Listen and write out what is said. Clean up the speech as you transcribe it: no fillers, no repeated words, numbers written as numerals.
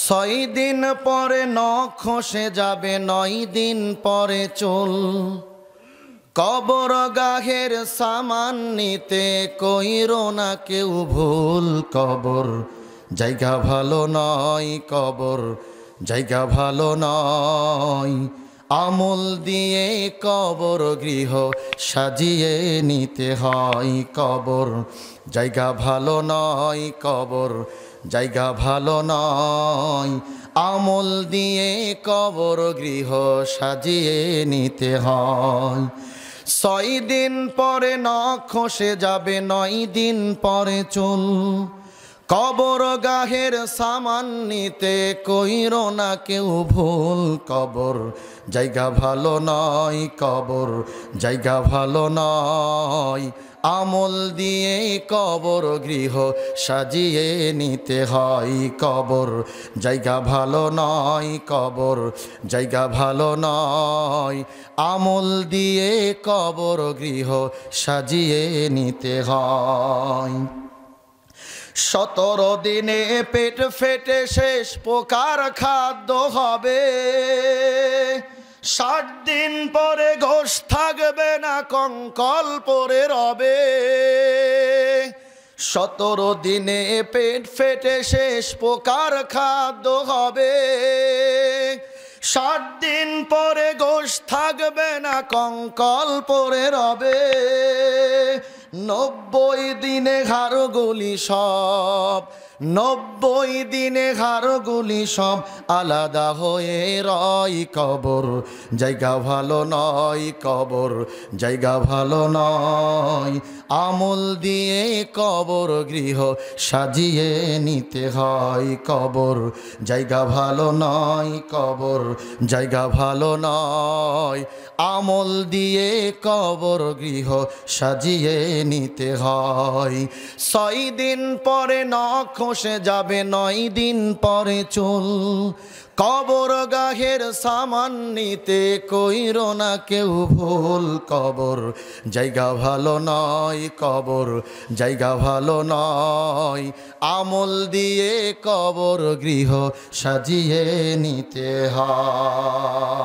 ছয় দিন পরে নখ খসে যাবে, 9 দিন পরে চুল। কবর গাহের সামান নিতে কইরো না কেউ ভুল। কবর জায়গা ভালো নয়, কবর জায়গা ভালো নয়। আমল দিয়ে কবর গৃহ সাজিয়ে নিতে হয়। কবর জায়গা ভালো নয়, কবর জায়গা ভালো নয়। আমল দিয়ে কবর গৃহ সাজিয়ে নিতে হয়। 6 দিন পরে নখ খসে যাবে, 9 দিন পরে চুল। কবর গাহের সামান নিতে কইরো না কেউ ভুল। কবর জায়গা ভালো নয়, কবর জায়গা ভালো নয়। আমল দিয়ে কবর গৃহ সাজিয়ে নিতে হয়। কবর জায়গা ভালো নয়, কবর জায়গা ভালো নয়। আমল দিয়ে কবর গৃহ সাজিয়ে নিতে হয়। 17 দিনে পেট ফেটে শেষ পোকার খাদ্য হবে। 60 দিন পরে গোশ থাকবে না, কঙ্কল পরে রবে। 17 দিনে পেট ফেটে শেষ পোকার খাদ্য হবে। 60 দিন পরে গোশ থাকবে না, কঙ্কল পরে রবে। 90 দিনে হাড়গুলি সব, 90 দিনে হাড়গুলি সব আলাদা হয়ে রয়। কবর জায়গা ভালো নয়, কবর জায়গা ভালো নয়। আমল দিয়ে কবর গৃহ সাজিয়ে নিতে হয়। কবর জায়গা ভালো নয়, কবর জায়গা ভালো নয়। আমল দিয়ে কবর গৃহ সাজিয়ে নিতে হয়। 6 দিন পরে নখ খসে যাবে, 9 দিন পরে চুল। কবর গাহের সামান নিতে কইরো না কেউ ভুল। কবর জায়গা ভালো নয়, কবর জায়গা ভালো নয়। আমল দিয়ে কবর গৃহ সাজিয়ে নিতে হয়।